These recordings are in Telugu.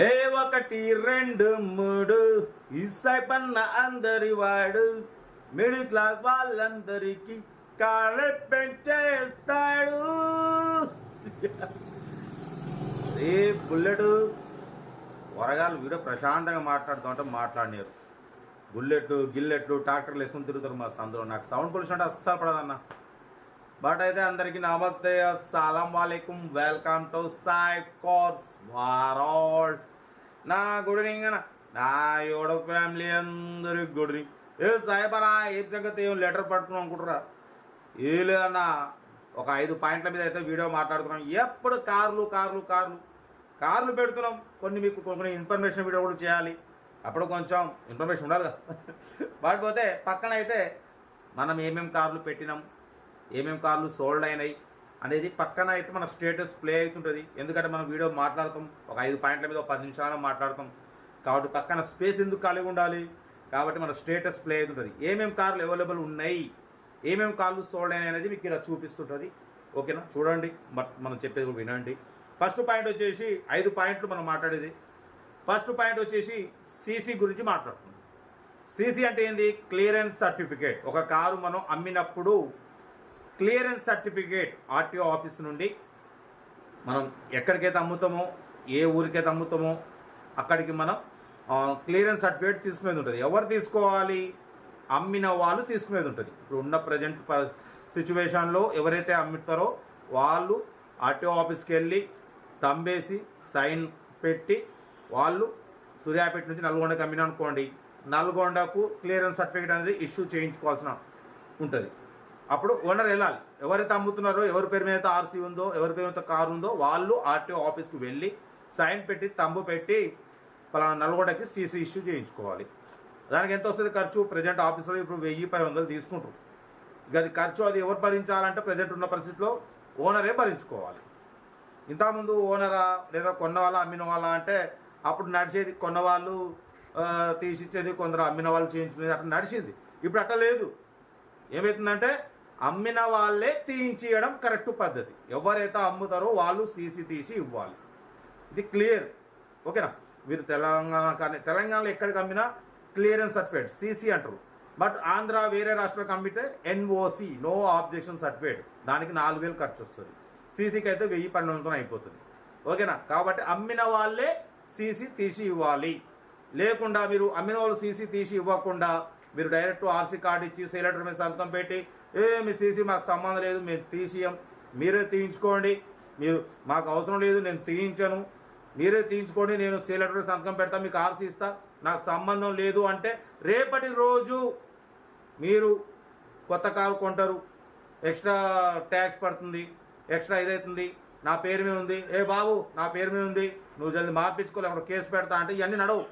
ఏ ఒకటి రెండు మూడు ఇసై పన్న అందరి వాడు మిడిల్ క్లాస్ వాళ్ళందరికీ కాళ్ళ పెంచేస్తాడు. ఏ బుల్లెట్ వరగాలు వీడియో ప్రశాంతంగా మాట్లాడుతూ మాట్లాడినారు. బుల్లెట్లు గిల్లెట్లు ట్రాక్టర్లు వేసుకుని తిరుగుతారు మా సందులో. నాకు సౌండ్ పొల్యూషన్ అంటే అస్సలు పడదన్న. బట్ అయితే అందరికీ నమస్తే, అస్సలం వాలేకుం, వెల్కమ్ టు సాయి కోర్స్ వారాల్. నా గుడ్ ఈవినింగ్ అన్న, నా యోడ ఫ్యామిలీ అందరికి గుడ్ ఈవినింగ్. ఏ సాయిబనా ఏ సంగతి ఏం లెటర్ పట్టుకున్నాం అనుకుంటారా? ఏ లేదన్నా, ఒక 5 పాయింట్ల మీద అయితే వీడియో మాట్లాడుతున్నాం. ఎప్పుడు కార్లు కార్లు కార్లు కార్లు పెడుతున్నాం. కొన్ని ఇన్ఫర్మేషన్ వీడియో కూడా చేయాలి. అప్పుడు కొంచెం ఇన్ఫర్మేషన్ ఉండాలి కదా. వాటిపోతే పక్కన అయితే మనం ఏమేమి కార్లు పెట్టినాం, ఏమేమి కార్లు సోల్డ్ అయినాయి అనేది పక్కన అయితే మన స్టేటస్ ప్లే అవుతుంటుంది. ఎందుకంటే మనం వీడియో మాట్లాడతాం, ఒక 5 పాయింట్ల మీద 10 నిమిషాలు మాట్లాడతాం కాబట్టి పక్కన స్పేస్ ఎందుకు ఖాళీగా ఉండాలి. కాబట్టి మన స్టేటస్ ప్లే అవుతుంటుంది. ఏమేమి కార్లు అవైలబుల్ ఉన్నాయి, ఏమేమి కార్లు సోల్డ్ అయినాయి అనేది మీకు ఇలా చూపిస్తుంటుంది. ఓకేనా, చూడండి, బట్ మనం చెప్పేది కూడా వినండి. ఫస్ట్ పాయింట్ వచ్చేసి 5 పాయింట్లు మనం మాట్లాడేది. ఫస్ట్ పాయింట్ వచ్చేసి సీసీ గురించి మాట్లాడుతున్నాం. సీసీ అంటే ఏంది? Clearance certificate. ఒక కారు మనం అమ్మినప్పుడు క్లియరెన్స్ సర్టిఫికేట్ ఆర్టీఓ ఆఫీస్ నుండి మనం ఎక్కడికైతే అమ్ముతామో, ఏ ఊరికైతే అమ్ముతామో అక్కడికి మనం క్లియరెన్స్ సర్టిఫికేట్ తీసుకునేది ఉంటుంది. ఎవరు తీసుకోవాలి? అమ్మిన వాళ్ళు తీసుకునేది ఉంటుంది. ఇప్పుడు ఉన్న ప్రజెంట్ సిచ్యువేషన్లో ఎవరైతే అమ్ముతారో వాళ్ళు ఆర్టీఓ ఆఫీస్కి వెళ్ళి తంబేసి సైన్ పెట్టి, వాళ్ళు సూర్యాపేట నుంచి నల్గొండకి అమ్మినా అనుకోండి, నల్గొండకు క్లియరెన్స్ సర్టిఫికేట్ అనేది ఇష్యూ చేయించుకోవాల్సిన ఉంటుంది. అప్పుడు ఓనర్ వెళ్ళాలి. ఎవరైతే అమ్ముతున్నారో, ఎవరి పేరు మీద ఆర్సీ ఉందో, ఎవరి పేరు మీద కారు ఉందో వాళ్ళు ఆర్టీఓ ఆఫీస్కి వెళ్ళి సైన్ పెట్టి తంబు పెట్టి పలానా నల్గొండకి సీసీ ఇష్యూ చేయించుకోవాలి. దానికి ఎంత వస్తుంది ఖర్చు? ప్రజెంట్ ఆఫీసులో ఇప్పుడు 1000-500 తీసుకుంటారు. ఇక అది ఖర్చు అది ఎవరు భరించాలంటే ప్రజెంట్ ఉన్న పరిస్థితిలో ఓనరే భరించుకోవాలి. ఇంతకుముందు ఓనరా లేదా కొన్న వాళ్ళ అమ్మిన వాళ్ళ అంటే అప్పుడు నడిచేది. కొన్నవాళ్ళు తీసిచ్చేది, కొందరు అమ్మిన వాళ్ళు చేయించుకునేది, అట్లా నడిచింది. ఇప్పుడు అట్లా లేదు. ఏమవుతుందంటే అమ్మిన వాళ్ళే తీయించేయడం కరెక్ట్ పద్ధతి. ఎవరైతే అమ్ముతారో వాళ్ళు సీసీ తీసి ఇవ్వాలి. ఇది క్లియర్. ఓకేనా? మీరు తెలంగాణ కానీ తెలంగాణలో ఎక్కడికి అమ్మినా క్లియరెన్స్ సర్టిఫికేట్ సీసీ అంటారు. బట్ ఆంధ్ర వేరే రాష్ట్రాలకు అమ్మితే ఎన్ఓసి, నో ఆబ్జెక్షన్ సర్టిఫికేట్. దానికి 4000 ఖర్చు వస్తుంది. సీసీకి అయితే 1000-1200 అయిపోతుంది. ఓకేనా? కాబట్టి అమ్మిన వాళ్ళే సీసీ తీసి ఇవ్వాలి. లేకుండా మీరు అమ్మిన వాళ్ళు సీసీ తీసి ఇవ్వకుండా మీరు డైరెక్ట్ ఆర్సీ కార్డు ఇచ్చి సేలెటర్ మీద సంతకం పెట్టి మీ సీసీ మాకు సంబంధం లేదు, మేము తీసియం, మీరే తీయించుకోండి, మీరు మాకు అవసరం లేదు, నేను తీయించను, మీరే తీయించుకోండి, నేను సేలెటర్ సంతకం పెడతా, మీకు ఆర్సీ ఇస్తా, నాకు సంబంధం లేదు అంటే రేపటి రోజు మీరు కొత్త కారు కొంటారు, ఎక్స్ట్రా ట్యాక్స్ పడుతుంది, ఎక్స్ట్రా ఇదవుతుంది, నా పేరు మీద ఉంది, ఏ బాబు నా పేరు మీద ఉంది, నువ్వు జల్ది మార్పించుకోలే అక్కడ కేసు పెడతా అంటే ఇవన్నీ నడవు.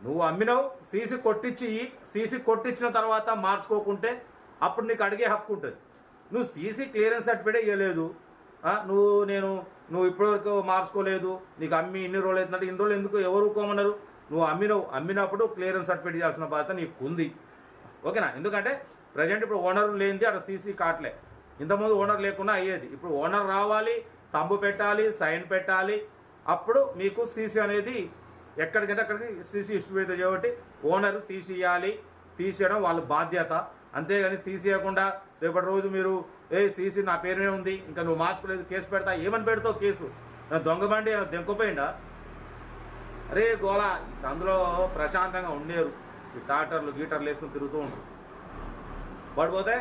నువ్వు అమ్మినావు, సీసీ కొట్టించిన తర్వాత మార్చుకోకుంటే అప్పుడు నీకు అడిగే హక్కు ఉంటుంది. నువ్వు సీసీ క్లియరెన్స్ సర్టిఫికేట్ ఇవ్వలేదు, నువ్వు ఇప్పటివరకు మార్చుకోలేదు, నీకు అమ్మి ఇన్ని రోజులు అవుతుందంటే ఇన్ని రోజులు ఎందుకు ఎవరు కోమన్నారు? నువ్వు అమ్మినప్పుడు క్లియరెన్స్ సర్టిఫికేట్ ఇవ్వాల్సిన బాధ్యత నీకు ఉంది. ఓకేనా? ఎందుకంటే ప్రజెంట్ ఇప్పుడు ఓనర్ లేనిది అక్కడ సీసీ కాట్లే. ఇంతకుముందు ఓనర్ లేకుండా అయ్యేది. ఇప్పుడు ఓనర్ రావాలి, తంబు పెట్టాలి, సైన్ పెట్టాలి, అప్పుడు మీకు సీసీ అనేది ఎక్కడికంటే అక్కడికి సీసీ ఇష్యూ అవుతుంది. కాబట్టి ఓనర్ తీసేయడం వాళ్ళ బాధ్యత. అంతేగాని తీసేయకుండా రేపటి రోజు మీరు సీసీ నా పేరునే ఉంది, ఇంకా నువ్వు మార్చుకోలేదు, కేసు పెడతా, ఏమని పెడతావు కేసు? దొంగ బండి దెంకపోయిందా? అరే గోలా, అందులో ప్రశాంతంగా ఉండేరు. ఈ ట్రాక్టర్లు గీటర్లు వేసుకుని తిరుగుతూ ఉంటారు. పడిపోతే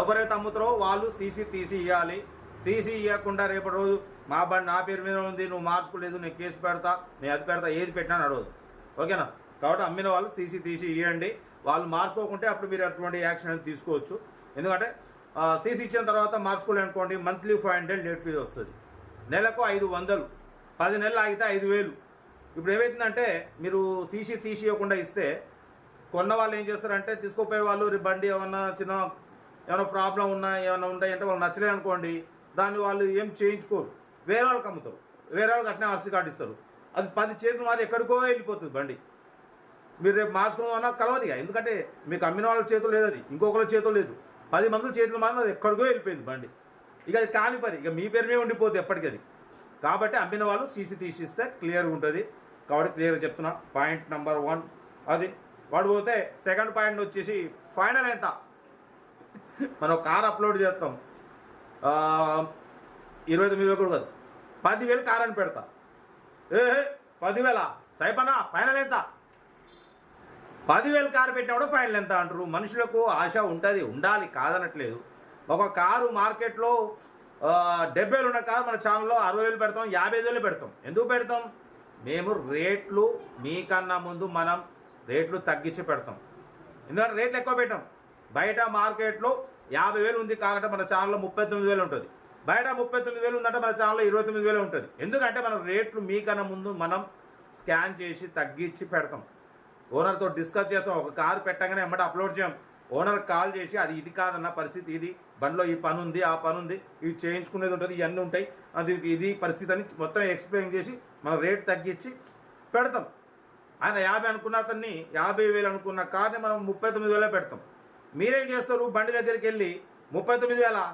ఎవరైతే అమ్ముతారో వాళ్ళు సీసీ తీసి ఇవ్వాలి. తీసి ఇవ్వకుండా రేపటి రోజు మా బండి నా పేరు మీద ఉంది, నువ్వు మార్చుకోలేదు, నేను కేసు పెడతా, నేను అది పెడతా, ఏది పెట్టినా నడవదు. ఓకేనా? కాబట్టి అమ్మిన వాళ్ళు సీసీ తీసి ఇవ్వండి. వాళ్ళు మార్చుకోకుంటే అప్పుడు మీరు అటువంటి యాక్షన్ అనేది తీసుకోవచ్చు. ఎందుకంటే సీసీ ఇచ్చిన తర్వాత మార్చుకోలేదు అనుకోండి, మంత్లీ 500 లేట్ ఫీజు వస్తుంది. నెలకు 500, 10 నెలలు ఆగితే 5000. ఇప్పుడు ఏమవుతుందంటే మీరు సీసీ తీసి ఇవ్వకుండా ఇస్తే కొన్న వాళ్ళు ఏం చేస్తారంటే తీసుకోపోయే వాళ్ళు బండి ఏమైనా ప్రాబ్లం ఉన్నా ఏమైనా ఉంటాయంటే వాళ్ళు నచ్చలేదు అనుకోండి, దాన్ని వాళ్ళు ఏం చేయించుకోరు, వేరే వాళ్ళకి అమ్ముతారు, వేరే వాళ్ళకి అట్నే ఆర్సీ కార్డు ఇస్తారు. అది 10 చేతులు మారి ఎక్కడికో వెళ్ళిపోతుంది బండి. మీరు రేపు మార్చుకోమన్నా కలవదిగా. ఎందుకంటే మీకు అమ్మిన వాళ్ళ చేతులు లేదు, అది ఇంకొకరి చేతులు లేదు, 10 మంది చేతులు మారిన అది ఎక్కడికో వెళ్ళిపోయింది బండి. ఇక అది కాని పని, ఇక మీ పేరు మీద ఉండిపోతుంది ఎప్పటికీ. అది కాబట్టి అమ్మిన వాళ్ళు సీసీ తీసిస్తే క్లియర్గా ఉంటుంది. కాబట్టి క్లియర్గా చెప్తున్నా. పాయింట్ నెంబర్ 1 అది. వాడు పోతే సెకండ్ పాయింట్ వచ్చేసి ఫైనల్ ఎంత. మనం కార్ అప్లోడ్ చేస్తాం, 29,000 కూడా కాదు, 10,000 కార్ అని పెడతా. 10,000 సైపనా ఫైనల్ ఎంత? 10,000 కారు పెట్టినప్పుడు ఫైనల్ ఎంత అంటారు. మనుషులకు ఆశ ఉంటుంది, ఉండాలి, కాదనట్లేదు. ఒక కారు మార్కెట్లో 70,000 ఉన్న కారు మన ఛానల్లో 60,000 పెడతాం, 55,000 పెడతాం. ఎందుకు పెడతాం? మేము రేట్లు మీకన్నా ముందు మనం రేట్లు తగ్గించి పెడతాం. ఎందుకంటే రేట్లు ఎక్కువ పెట్టాం. బయట మార్కెట్లో 50,000 ఉంది కారంటే మన ఛానల్లో 39,000 ఉంటుంది. బయట 39,000 ఉందంటే మన ఛానల్లో 29,000 ఉంటుంది. ఎందుకంటే మనం రేట్లు మీకన్నా ముందు మనం స్కాన్ చేసి తగ్గించి పెడతాం. ఓనర్తో డిస్కస్ చేస్తాం. ఒక కారు పెట్టగానే ఎమ్మట అప్లోడ్ చేయం. ఓనర్ కాల్ చేసి అది ఇది కాదన్న పరిస్థితి, ఇది బండిలో ఈ పని ఉంది, ఆ పని ఉంది, ఇవి చేయించుకునేది ఉంటుంది, ఇవన్నీ ఉంటాయి, అది ఇది పరిస్థితి అని మొత్తం ఎక్స్ప్లెయిన్ చేసి మనం రేట్ తగ్గించి పెడతాం. ఆయన 50 అనుకున్న అతన్ని 50,000 అనుకున్న కార్ని మనం 39,000 పెడతాం. మీరేం చేస్తారు? బండి దగ్గరికి వెళ్ళి 39,000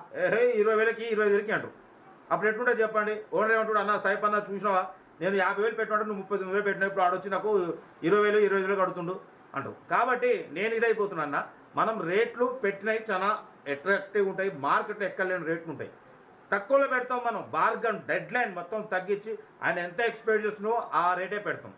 20,000కి 20,000కి అంటారు. అప్పుడు ఎట్లుంటే చెప్పండి. ఓనర్ ఏమంటాడు? అన్న సైప్ అన్న చూసినావా, నేను 50,000 పెట్టినట్టు నువ్వు 39,000 పెట్టినప్పుడు ఆడొచ్చి నాకు 20,000 కడుతుండు అంటారు. కాబట్టి నేను ఇదైపోతున్నా. మనం రేట్లు పెట్టినవి చాలా అట్రాక్టివ్ ఉంటాయి, మార్కెట్లో ఎక్కలేని రేట్లు ఉంటాయి. తక్కువలో పెడతాం మనం. బార్గన్ డెడ్ లైన్ మొత్తం తగ్గించి ఆయన ఎంత ఎక్స్పెక్ట్ చేస్తున్నావో ఆ రేటే పెడతాం.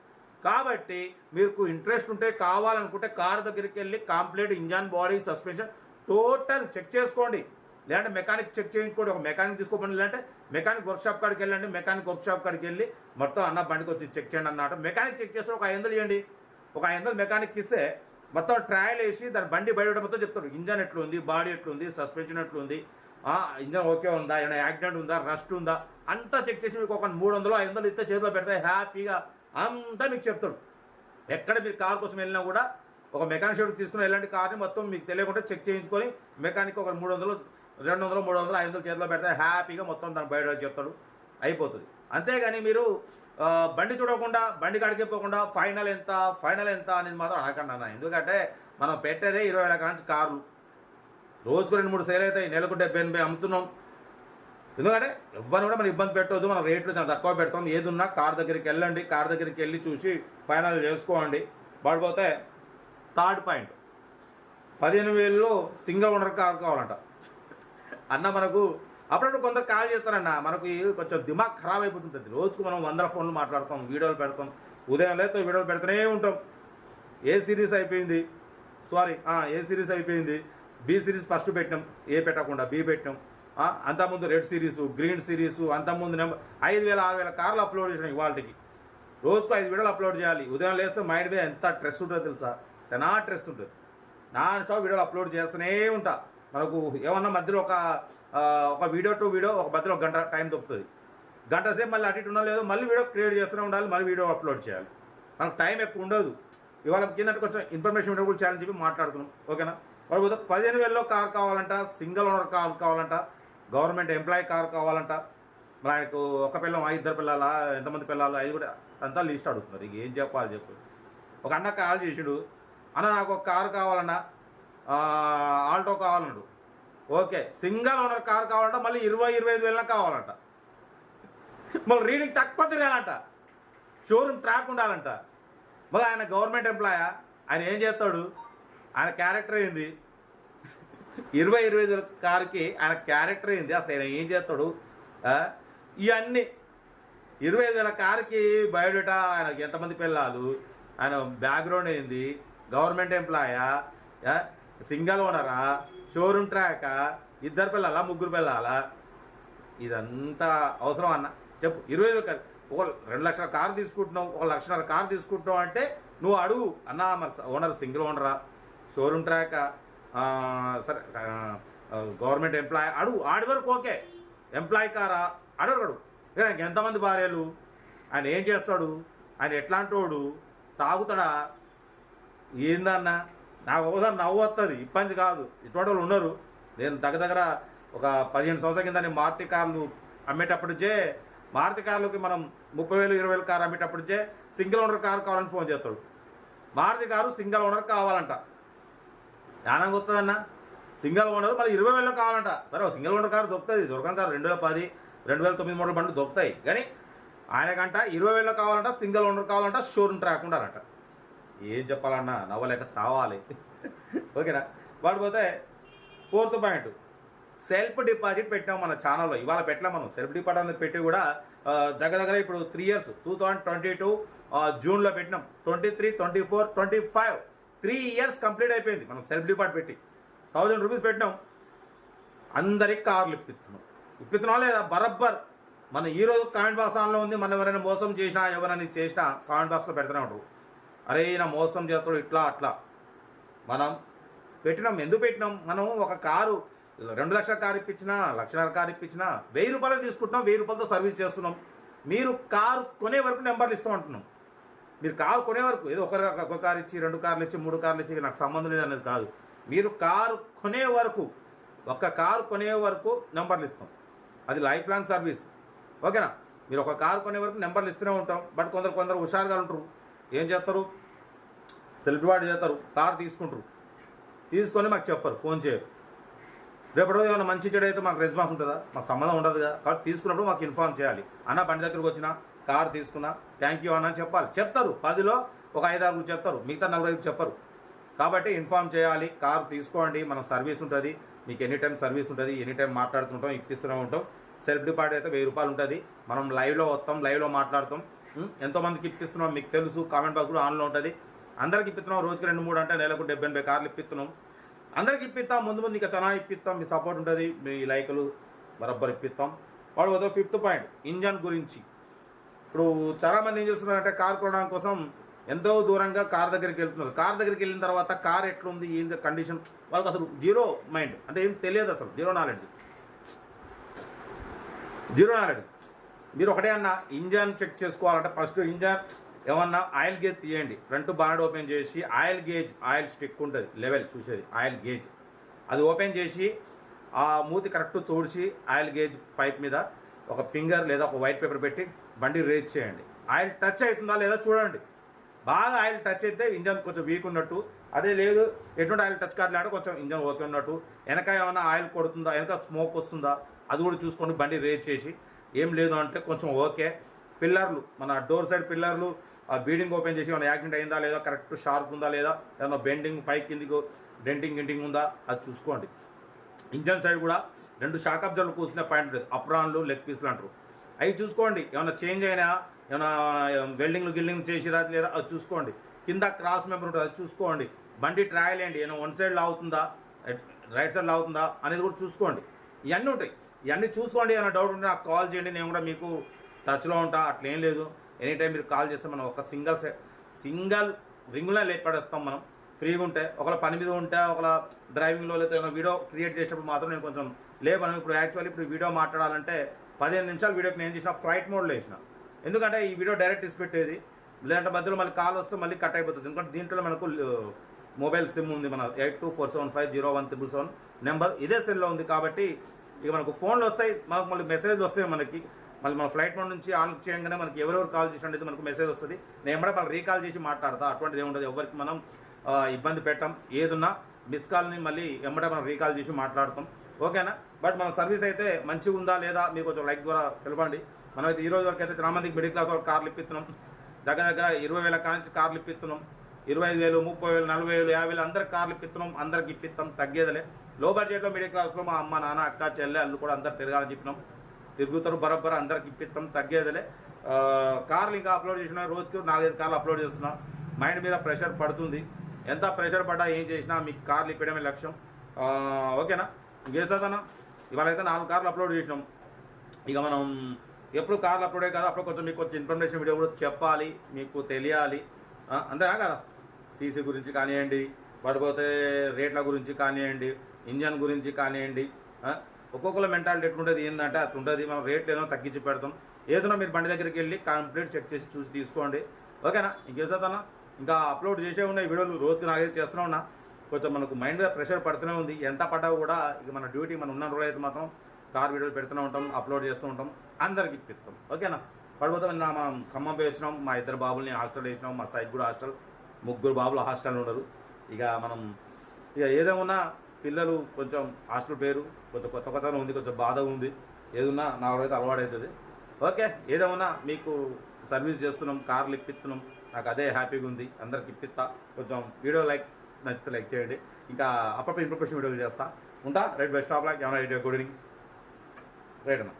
కాబట్టి మీకు ఇంట్రెస్ట్ ఉంటే, కావాలనుకుంటే కార్ దగ్గరికి వెళ్ళి complete engine, body, suspension total check చేసుకోండి. లేదంటే మెకానిక్ చెక్ చేయించుకోండి. ఒక మెకానిక్ తీసుకోండి, లేదంటే మెకానిక్ వర్క్షాప్ కాడికి వెళ్ళండి. మెకానిక్ వర్క్షాప్ కాడికి వెళ్ళి మొత్తం అన్న బండికి వచ్చి చెక్ చేయండి అన్నమాట. మెకానిక్ చెక్ చేస్తే ఒక 500 ఇవ్వండి. ఒక 500 మెకానిక్ ఇస్తే మొత్తం ట్రయల్ వేసి దాని బండి బయట మొత్తం చెప్తారు. ఇంజన్ ఎట్లుంది, బాడీ ఎట్లుంది, సస్పెన్షన్ ఎట్లుంది, ఇంజన్ ఓకే ఉందా, ఏమైనా యాక్సిడెంట్ ఉందా, రస్ట్ ఉందా, అంతా చెక్ చేసి మీకు ఒక 300 500 ఇస్తే చేతిలో పెడితే హ్యాపీగా అంతా మీకు చెప్తాడు. ఎక్కడ మీరు కార్ కోసం వెళ్ళినా కూడా ఒక మెకానిక్ షాప్కి తీసుకుని వెళ్ళండి. కార్ని మొత్తం మీకు తెలియకుండా చెక్ చేయించుకొని మెకానిక్ ఒక 300 200 300 500 చేతిలో పెడితే హ్యాపీగా మొత్తం దాన్ని బయట చెప్తాడు, అయిపోతుంది. అంతేగాని మీరు బండి చూడకుండా, బండి కాడికి పోకుండా ఫైనల్ ఎంత అనేది మాత్రం అనకండి అన్న. ఎందుకంటే మనం పెట్టేదే 20,000 కాంచి కార్లు, రోజుకు 2-3 సేల్ అవుతాయి, నెలకు 70-80 అమ్ముతున్నాం. ఎందుకంటే ఎవరిని కూడా మనం ఇబ్బంది పెట్టవద్దు. మనం రేట్లు చాలా తక్కువ పెడతాం. ఏది ఉన్నా కార్ దగ్గరికి వెళ్ళండి, కార్ దగ్గరికి వెళ్ళి చూసి ఫైనల్ చేసుకోండి. పడిపోతే థర్డ్ పాయింట్, 15,000లో సింగిల్ ఓనర్ కార్ కావాలంట అన్న. మనకు అప్పుడప్పుడు కొందరు కాల్ చేస్తారన్న, మనకు కొంచెం దిమాగ్ ఖరాబ్ అయిపోతుంటుంది. రోజుకు మనం 100 ఫోన్లు మాట్లాడతాం, వీడియోలు పెడతాం, ఉదయం లేదో వీడియోలు పెడుతూనే ఉంటాం. ఏ సిరీస్ అయిపోయింది, బి సిరీస్ ఫస్ట్ పెట్టినాం, ఏ పెట్టకుండా బి పెట్టినాం. అంతకుముందు రెడ్ సిరీసు, గ్రీన్ సిరీసు, అంతకుముందు 5,000-6,000 కార్లు అప్లోడ్ చేసినాం. ఇవాళకి రోజుకు 5 వీడియోలు అప్లోడ్ చేయాలి. ఉదయం లేస్తే మైండ్ మీద ఎంత స్ట్రెస్ ఉంటుందో తెలుసా, చాలా స్ట్రెస్ ఉంటుంది. నాన్ స్టాప్ వీడియోలు అప్లోడ్ చేస్తూనే ఉంటా. మనకు ఏమన్నా మధ్యలో ఒక వీడియో టు వీడియో ఒక మధ్యలో 1 గంట టైం దొరుకుతుంది. గంట సేపు మళ్ళీ అటు ఇటు ఉన్నా లేదు, మళ్ళీ వీడియో క్రియేట్ చేస్తూనే ఉండాలి, మళ్ళీ వీడియో అప్లోడ్ చేయాలి. మనకు టైం ఎక్కువ ఉండదు. ఇవాళ కింద కొంచెం ఇన్ఫర్మేషన్ వీడియో కూడా చేయాలని చెప్పి మాట్లాడుతున్నాం. ఓకేనా? వాడు 15,000లో కార్ కావాలంట, సింగిల్ ఓనర్ కార్ కావాలంట, గవర్నమెంట్ ఎంప్లాయీ కార్ కావాలంట. మరి ఆయనకు ఒక పిల్లం, 2 పిల్లలా, ఎంతమంది పిల్లలు, అది కూడా అంతా లిస్ట్ అడుగుతున్నారు. ఇక ఏం చెప్పాలి చెప్పు. ఒక అన్న కాల్ చేసాడు, అన్న నాకు ఒక కారు కావాలన్నా, ఆల్టో కావాలన్నాడు. ఓకే, సింగిల్ ఓనర్ కార్ కావాలంట, మళ్ళీ 20-25,000 కావాలంట. మళ్ళీ రీడింగ్ తక్కువ తిరగాలంట, షోరూమ్ ట్రాక్ ఉండాలంట. మళ్ళీ ఆయన గవర్నమెంట్ ఎంప్లాయా, ఆయన ఏం చేస్తాడు, ఆయన క్యారెక్టర్ ఏంది, 20-25,000 కార్కి ఆయన క్యారెక్టర్ ఏంది, అసలు ఆయన ఏం చేస్తాడు, ఇవన్నీ 25,000 కార్కి బయోడేటా, ఆయనకు ఎంతమంది పిల్లలు, ఆయన బ్యాక్గ్రౌండ్ ఏంది, గవర్నమెంట్ ఎంప్లాయా, సింగిల్ ఓనరా, షోరూమ్ ట్రాకా, 2 పిల్లలా 3 పిల్లలా, ఇదంతా అవసరం అన్న చెప్పు. 25,000 ఒక 2 లక్షల కారు తీసుకుంటున్నావు, 1,00,000 కారు తీసుకుంటున్నావు అంటే నువ్వు అడుగు, అన్న మరి ఓనర్ సింగిల్ ఓనరా, షోరూమ్ ట్రాకా, సరే గవర్నమెంట్ ఎంప్లాయీ అడుగు. ఆడి వరకు ఓకే. ఎంప్లాయీ కారా అడగడు. ఆయనకి ఎంతమంది భార్యలు, ఆయన ఏం చేస్తాడు, ఆయన ఎట్లాంటి వాడు, తాగుతాడా, ఏందన్నా. నాకు ఒకసారి నవ్వు వస్తుంది, ఇబ్బంది కాదు, ఇటువంటి వాళ్ళు ఉన్నారు. నేను దగ్గర ఒక 15 సంవత్సరాల కింద నేను మారుతి కార్లు అమ్మేటప్పుడుచే, మారుతి కార్లకి మనం 30,000-20,000 కారు అమ్మేటప్పుడుచే సింగిల్ ఓనర్ కారు కావాలని ఫోన్ చేస్తాడు. మారుతి కారు సింగిల్ ఓనర్ కావాలంట. జ్ఞానంగా వస్తుందన్న. సింగిల్ ఓనర్ మళ్ళీ 20,000 కావాలంట. సరే సింగిల్ ఓనర్ కారు దొరుకుతుంది, దొరకని కారు 2010, 2009 మోడల్ బండ్లు దొరుకుతాయి. కానీ ఆయనకంట 20,000 కావాలంట, సింగిల్ ఓనర్ కావాలంట, షోరూమ్ ట్రాక్ ఉండాలంట. ఏం చెప్పాలన్నా నవ్వలేక సావాలి. ఓకేనా. వాడిపోతే 4th పాయింట్, సెల్ఫ్ డిపాజిట్ పెట్టాం మన ఛానల్లో. ఇవాళ పెట్టలేం మనం సెల్ఫ్ డిపాజిట్ పెట్టి కూడా దగ్గర ఇప్పుడు 3 years 2022 జూన్లో పెట్టినాం. 23, 24, 25 3 years కంప్లీట్ అయిపోయింది మనం సెల్ఫ్ డిపాజిట్ పెట్టి. 1000 రూపీస్ పెట్టినాం. అందరికి కార్లు ఇప్పిస్తున్నాం లేదా బరబ్బర్. మన ఈరోజు కామెంట్ బాక్స్ ఆన్లో ఉంది. మనం ఎవరైనా మోసం చేసినా ఎవరైనా చేసినా కామెంట్ బాక్స్లో పెడుతూనే ఉంటారు, అరే నా మోసం చేస్తాడు ఇట్లా అట్లా. మనం పెట్టినాం. ఎందుకు పెట్టినాం? మనం ఒక కారు 2 లక్షల కారు ఇప్పించినా, 1,00,000 కారు ఇప్పించినా 1000 రూపాయలు తీసుకుంటున్నాం, 1000 రూపాయలతో సర్వీస్ చేస్తున్నాం. మీరు కారు కొనే వరకు నెంబర్లు ఇస్తామంటున్నాం. మీరు కారు కొనే వరకు ఏదో ఒక కారు ఇచ్చి 2 కార్లు ఇచ్చి 3 కార్లు ఇచ్చి నాకు సంబంధం లేదు అనేది కాదు. మీరు కారు కొనే వరకు, ఒక్క కారు కొనే వరకు నెంబర్లు ఇస్తాం. అది లైఫ్ లాంగ్ సర్వీస్. ఓకేనా. మీరు ఒక కారు కొనే వరకు నెంబర్లు ఇస్తూనే ఉంటాం. బట్ కొందరు హుషారుగా ఉంటారు. ఏం చేస్తారు? సెల్ఫ్ డిపాజిట్ చేస్తారు, కారు తీసుకుంటారు, తీసుకొని మాకు చెప్పరు, ఫోన్ చేయరు. రేపటి ఏమైనా మంచి చెడు అయితే మాకు రెస్పాన్స్ ఉంటుందా? మాకు సంబంధం ఉండదుగా. కాబట్టి తీసుకున్నప్పుడు మాకు ఇన్ఫార్మ్ చేయాలి. అన్న బండి దగ్గరకు వచ్చినా, కారు తీసుకున్నా, థ్యాంక్ యూ అన్న చెప్పాలి. చెప్తారు, 10లో ఒక 5-6 చెప్తారు, మిగతా 40 చెప్పరు. కాబట్టి ఇన్ఫార్మ్ చేయాలి. కారు తీసుకోండి, మన సర్వీస్ ఉంటుంది, మీకు ఎనీ టైం సర్వీస్ ఉంటుంది, ఎనీ టైం మాట్లాడుతుంటాం, ఇప్పిస్తూనే ఉంటాం. సెల్ఫ్ డిపాజిట్ అయితే 1000 రూపాయలు ఉంటుంది. మనం లైవ్లో వస్తాం, లైవ్లో మాట్లాడతాం. ఎంతోమందికి ఇప్పిస్తున్నాం మీకు తెలుసు, కామెంట్ బాక్స్ కూడా ఆన్లో ఉంటుంది. అందరికి ఇప్పిస్తున్నాం. రోజుకి 2-3 అంటే నెలకు 70-80 కార్లు ఇప్పిస్తున్నాం. అందరికి ఇప్పిస్తాం. ముందు ఇంకా చాలా ఇప్పిస్తాం. మీ సపోర్ట్ ఉంటుంది, మీ లైకులు బరబ్బర్ ఇప్పిస్తాం. వాడు వద్ద 5th పాయింట్, ఇంజన్ గురించి. ఇప్పుడు చాలామంది ఏం చేస్తున్నారంటే కార్ కొనడానికి కోసం ఎంతో దూరంగా కార్ దగ్గరికి వెళ్తున్నారు. కార్ దగ్గరికి వెళ్ళిన తర్వాత కార్ ఎట్లుంది, ఏంది కండిషన్, వాళ్ళకి అసలు జీరో మైండ్, అంటే ఏం తెలియదు, అసలు జీరో నాలెడ్జ్. మీరు ఒకటే అన్న ఇంజన్ చెక్ చేసుకోవాలంటే ఫస్ట్ ఇంజన్ ఏమన్నా ఆయిల్ గేజ్ తీయండి. ఫ్రంట్ బానెట్ ఓపెన్ చేసి ఆయిల్ గేజ్, ఆయిల్ స్టిక్ ఉంటుంది లెవెల్ చూసేది, ఆయిల్ గేజ్ అది ఓపెన్ చేసి ఆ మూతి కరెక్ట్ తోడిచి ఆయిల్ గేజ్ పైప్ మీద ఒక ఫింగర్ లేదా ఒక వైట్ పేపర్ పెట్టి బండి రేజ్ చేయండి. ఆయిల్ టచ్ అవుతుందా లేదా చూడండి. బాగా ఆయిల్ టచ్ అయితే ఇంజన్ కొంచెం వీక్ ఉన్నట్టు, అదే లేదు ఎటువంటి ఆయిల్ టచ్ కావట్లేదు కొంచెం ఇంజన్ ఓకే ఉన్నట్టు. వెనక ఏమైనా ఆయిల్ కొడుతుందా, వెనక స్మోక్ వస్తుందా, అది కూడా చూసుకొని బండి రేజ్ చేసి ఏం లేదు అంటే కొంచెం ఓకే. పిల్లర్లు, మన డోర్ సైడ్ పిల్లర్లు ఆ బీడింగ్ ఓపెన్ చేసి ఏమైనా యాక్సిడెంట్ అయిందా లేదా, కరెక్ట్ షార్ప్ ఉందా లేదా, ఏమైనా బెండింగ్ పై కిందికి డెంటింగ్ ఉందా అది చూసుకోండి. ఇంజన్ సైడ్ కూడా 2 షాక్ అబ్జర్వర్లు కూర్చునే పాయింట్ ఉంటుంది, అప్రాన్లు లెగ్ పీస్లు అంటారు, అవి చూసుకోండి. ఏమైనా చేంజ్ అయినా, ఏమైనా గిల్డింగ్ చేసిరా లేదా అది చూసుకోండి. కింద క్రాస్ మెంబర్ ఉంటుంది, అది చూసుకోండి. బండి ట్రయల్ ఏంటి, ఏమైనా 1 సైడ్ లాగుతుందా, రైట్ సైడ్ లాగుతుందా అనేది కూడా చూసుకోండి. ఇవన్నీ ఉంటాయి. ఇవన్నీ చూసుకోండి. ఏమైనా డౌట్ ఉంటే నాకు కాల్ చేయండి, నేను కూడా మీకు టచ్లో ఉంటా. అట్లేం లేదు, ఎనీ టైం మీరు కాల్ చేస్తే మనం ఒక సింగిల్ రింగులో లేపడేస్తాం. మనం ఫ్రీగా ఉంటే, ఒకవేళ పని మీద ఉంటే, ఒకవేళ డ్రైవింగ్లో లేదా ఏమైనా వీడియో క్రియేట్ చేసినప్పుడు మాత్రం నేను కొంచెం లేపను. ఇప్పుడు వీడియో మాట్లాడాలంటే 15 నిమిషాలు వీడియోకి నేను చేసిన ఫ్లైట్ మోడ్లో వేసిన. ఎందుకంటే ఈ వీడియో డైరెక్ట్ తీసి పెట్టేది, లేదంటే మధ్యలో మళ్ళీ కాల్ వస్తే మళ్ళీ కట్ అయిపోతుంది. ఎందుకంటే దీంట్లో మనకు మొబైల్ సిమ్ ఉంది, మన 8247501777 నెంబర్ ఇదే సెల్లో ఉంది. కాబట్టి ఇక మనకు ఫోన్లు వస్తాయి, మనకు మళ్ళీ మెసేజ్ వస్తాయి. మళ్ళీ మన ఫ్లైట్ మోడ్ నుంచి ఆన్ చేయగానే మనకి ఎవరెవరు కాల్ చేసినట్టు మనకు మెసేజ్ వస్తుంది. నేను కూడా మనం రీకాల్ చేసి మాట్లాడతా, అటువంటిది ఏముండదు. ఎవరికి మనం ఇబ్బంది పెట్టాం. ఏదున్నా మిస్ కాల్ని మళ్ళీ ఎమ్మటే మనం రీకాల్ చేసి మాట్లాడతాం. ఓకేనా. బట్ మన సర్వీస్ అయితే మంచిగా ఉందా లేదా మీరు కొంచెం లైక్ ద్వారా తెలపండి. మనమైతే ఈ రోజు వరకు అయితే చాలా మందికి మిడిల్ క్లాస్ వాళ్ళకి కార్లు ఇప్పిస్తున్నాం. దగ్గర 20,000 కానించి కార్లు ఇప్పిస్తున్నాం. 25,000, 30,000, 40,000, 50,000 అందరికి కార్లు ఇప్పిస్తున్నాం. అందరికి ఇప్పిస్తాం, తగ్గేదలే. లో బడ్జెట్లో మిడిల్ క్లాస్లో మా అమ్మ, నాన్న, అక్క, చెల్లె, అల్లు కూడా అందరు తిరగాలని చెప్పినాం. తిరుగుతారు బరబ్బర, అందరికి ఇప్పిస్తాం, తగ్గేదలే. కార్లు ఇంకా అప్లోడ్ చేసిన రోజుకి 4-5 కార్లు అప్లోడ్ చేస్తున్నాం. మైండ్ మీద ప్రెషర్ పడుతుంది. ఎంత ప్రెషర్ పడ్డా ఏం చేసినా మీకు కార్లు ఇప్పడమే లక్ష్యం. ఓకేనా. ఇంకేస్తుందన్నా ఇవాళ అయితే 4 కార్లు అప్లోడ్ చేసినాం. ఇక మనం ఎప్పుడు కార్లు అప్లోడే కదా, అప్పుడు కొంచెం మీకు కొంచెం ఇన్ఫర్మేషన్ వీడియో కూడా చెప్పాలి, మీకు తెలియాలి. అంతేనా కదా. సీసీ గురించి కానివ్వండి, పడిపోతే రేట్ల గురించి కానివ్వండి, ఇంజన్ గురించి కానివ్వండి. ఒక్కొక్కల మెంటాలిటీ ఎట్లుంటుంది ఏంటంటే అట్లుంటుంది. మనం రేట్లు ఏదో తగ్గించి పెడతాం. ఏదైనా మీరు బండి దగ్గరికి వెళ్ళి కంప్లీట్ చెక్ చేసి చూసి తీసుకోండి. ఓకేనా. ఇంకేసన్నా ఇంకా అప్లోడ్ చేసే ఉన్నాయి వీడియోలు, రోజుకి 4-5 చేస్తూనే ఉన్నా. కొంచెం మనకు మైండ్ మీద ప్రెషర్ పడుతూనే ఉంది. ఎంత పడ్డా కూడా ఇక మన డ్యూటీ, మనం ఉన్న రోజు అయితే మాత్రం కార్ వీడియోలు పెడుతూనే ఉంటాం, అప్లోడ్ చేస్తూ ఉంటాం, అందరికి ఇప్పిస్తాం. ఓకేనా. పడిపోతే మనం ఖమ్మం పోయి వచ్చినాం. మా 2 బాబుల్ని హాస్టల్ వేసినాం. మా సైడ్ కూడా హాస్టల్, 3 బాబులు హాస్టల్లో ఉండరు. ఇక మనం ఏదేమన్నా పిల్లలు కొంచెం హాస్టల్ పేరు కొంచెం కొత్తగా ఉంది, కొంచెం బాధ ఉంది. ఏదున్నా 4 అయితే అలవాటు అవుతుంది. ఓకే, ఏదేమన్నా మీకు సర్వీస్ చేస్తున్నాం, కార్లు ఇప్పిస్తున్నాం, నాకు అదే హ్యాపీగా ఉంది. అందరికి ఇప్పిస్తా. కొంచెం వీడియో నచ్చితే లైక్ చేయండి. ఇంకా అప్పటి ఇన్ఫర్మేషన్ వీడియోలు చేస్తా ఉంటా. రైట్ బై స్టాప్ లాక్ ఏమైనా ఐడియా గుడ్ రైట్ అన్న.